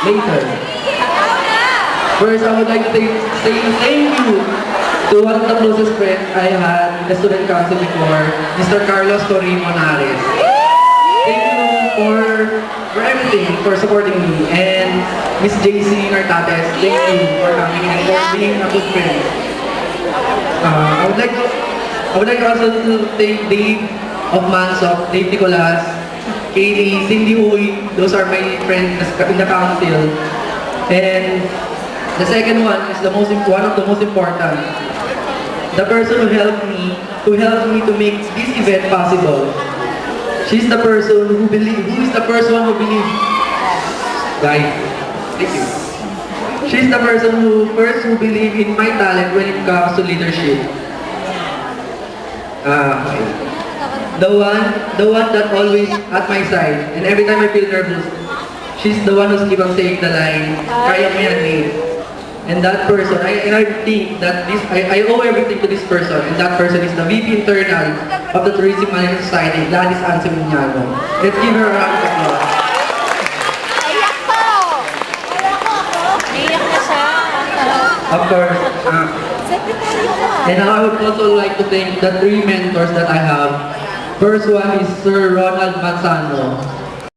later. First, I would like to say thank you to one of the closest friends I had in the student council before, Mr. Carlos Torimo Nares. Thank you for everything, for supporting me. And Miss JC Nartates, thank you for coming and for being a good friend. I would like also to thank Dave of Mansok, Dave Nicolas, Katie, Cindy Huy, those are my friends in the council. And the second one is one of the most important. The person who helped me to make this event possible. She's the person who is the first one who believes. Guys, thank you. She's the person who believed in my talent when it comes to leadership. Okay. The one that always at my side, and every time I feel nervous, she's the one who's keep on saying the line, "Kaya mo yan, Nate." And that person, I think that I owe everything to this person, and that person is the VP Internal of the Tourism Management Society, Gladys Anseminiano. Let's give her a round of applause. Iyak po! Iyak na siya. Of course. And I would also like to thank the three mentors that I have. First one is Sir Ronald Manzano.